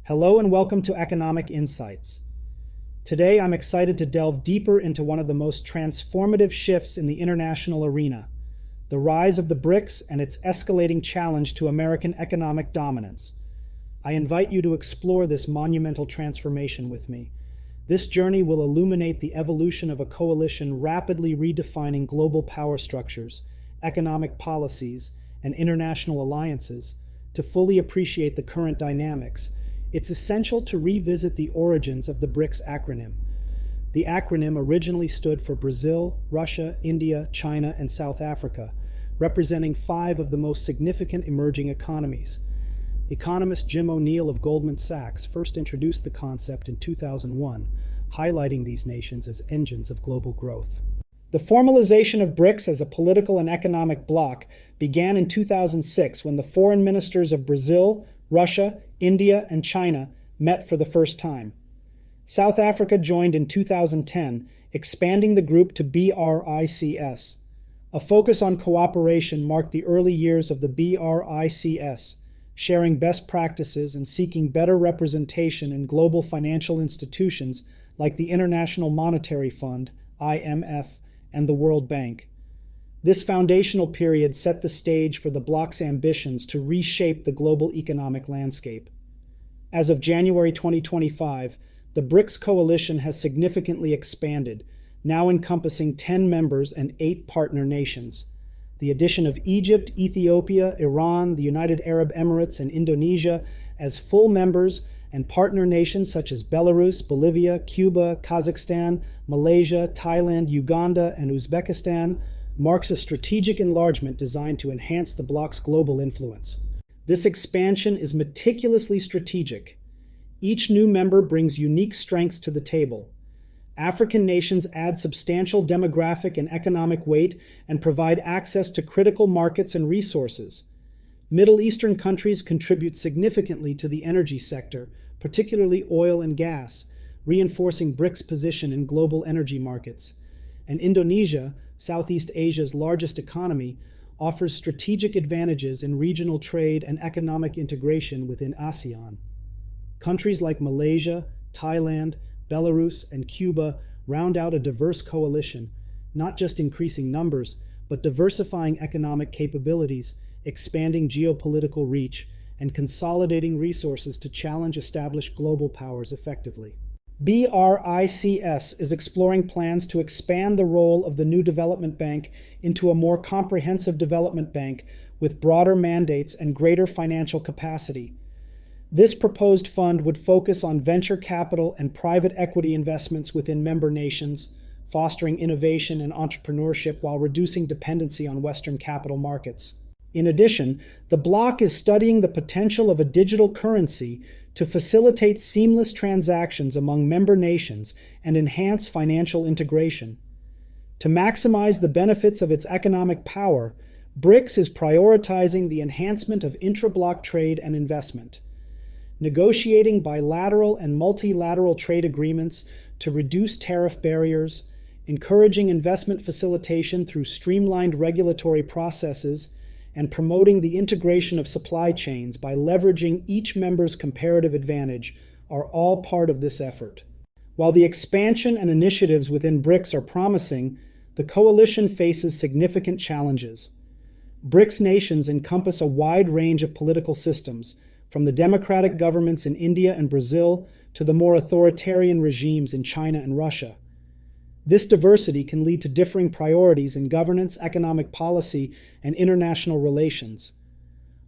Hello and welcome to Economic Insights. Today I'm excited to delve deeper into one of the most transformative shifts in the international arena, the rise of the BRICS and its escalating challenge to American economic dominance. I invite you to explore this monumental transformation with me. This journey will illuminate the evolution of a coalition rapidly redefining global power structures, economic policies, and international alliances. To fully appreciate the current dynamics, it's essential to revisit the origins of the BRICS acronym. The acronym originally stood for Brazil, Russia, India, China, and South Africa, representing 5 of the most significant emerging economies. Economist Jim O'Neill of Goldman Sachs first introduced the concept in 2001, highlighting these nations as engines of global growth. The formalization of BRICS as a political and economic bloc began in 2006 when the foreign ministers of Brazil, Russia, India, and China met for the first time. South Africa joined in 2010, expanding the group to BRICS. A focus on cooperation marked the early years of the BRICS, sharing best practices and seeking better representation in global financial institutions like the International Monetary Fund, IMF, and the World Bank. This foundational period set the stage for the bloc's ambitions to reshape the global economic landscape. As of January 2025, the BRICS Coalition has significantly expanded, now encompassing 10 members and 8 partner nations. The addition of Egypt, Ethiopia, Iran, the United Arab Emirates, and Indonesia as full members and partner nations such as Belarus, Bolivia, Cuba, Kazakhstan, Malaysia, Thailand, Uganda, and Uzbekistan marks a strategic enlargement designed to enhance the bloc's global influence. This expansion is meticulously strategic. Each new member brings unique strengths to the table. African nations add substantial demographic and economic weight and provide access to critical markets and resources. Middle Eastern countries contribute significantly to the energy sector, particularly oil and gas, reinforcing BRICS' position in global energy markets. And Indonesia, Southeast Asia's largest economy, offers strategic advantages in regional trade and economic integration within ASEAN. Countries like Malaysia, Thailand, Belarus, and Cuba round out a diverse coalition, not just increasing numbers, but diversifying economic capabilities, expanding geopolitical reach, and consolidating resources to challenge established global powers effectively. BRICS is exploring plans to expand the role of the new development bank into a more comprehensive development bank with broader mandates and greater financial capacity. This proposed fund would focus on venture capital and private equity investments within member nations, fostering innovation and entrepreneurship while reducing dependency on Western capital markets. In addition, the bloc is studying the potential of a digital currency to facilitate seamless transactions among member nations and enhance financial integration. To maximize the benefits of its economic power, BRICS is prioritizing the enhancement of intra-bloc trade and investment, negotiating bilateral and multilateral trade agreements to reduce tariff barriers, encouraging investment facilitation through streamlined regulatory processes, and promoting the integration of supply chains by leveraging each member's comparative advantage are all part of this effort. While the expansion and initiatives within BRICS are promising, the coalition faces significant challenges. BRICS nations encompass a wide range of political systems, from the democratic governments in India and Brazil to the more authoritarian regimes in China and Russia. This diversity can lead to differing priorities in governance, economic policy, and international relations.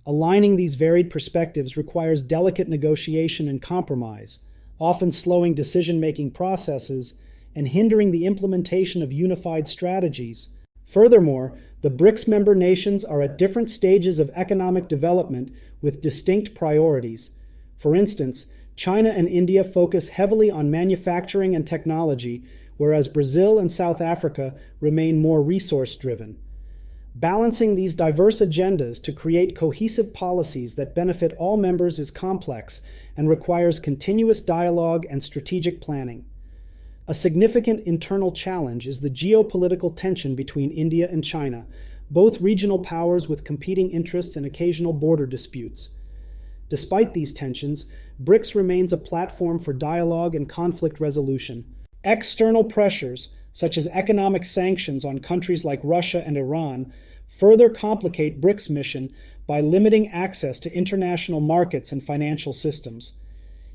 Aligning these varied perspectives requires delicate negotiation and compromise, often slowing decision-making processes and hindering the implementation of unified strategies. Furthermore, the BRICS member nations are at different stages of economic development with distinct priorities. For instance, China and India focus heavily on manufacturing and technology, whereas Brazil and South Africa remain more resource-driven. Balancing these diverse agendas to create cohesive policies that benefit all members is complex and requires continuous dialogue and strategic planning. A significant internal challenge is the geopolitical tension between India and China, both regional powers with competing interests and occasional border disputes. Despite these tensions, BRICS remains a platform for dialogue and conflict resolution. External pressures, such as economic sanctions on countries like Russia and Iran, further complicate BRICS' mission by limiting access to international markets and financial systems.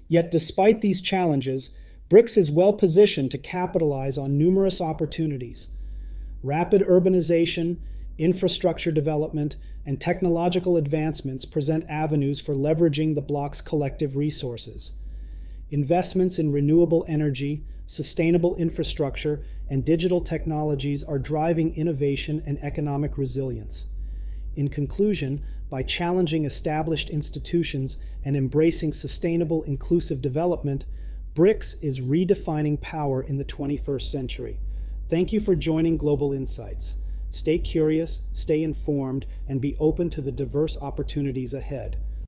Yet despite these challenges, BRICS is well positioned to capitalize on numerous opportunities. Rapid urbanization, infrastructure development, and technological advancements present avenues for leveraging the bloc's collective resources. Investments in renewable energy, sustainable infrastructure, and digital technologies are driving innovation and economic resilience. In conclusion, by challenging established institutions and embracing sustainable, inclusive development, BRICS is redefining power in the 21st century. Thank you for joining Global Insights. Stay curious, stay informed, and be open to the diverse opportunities ahead.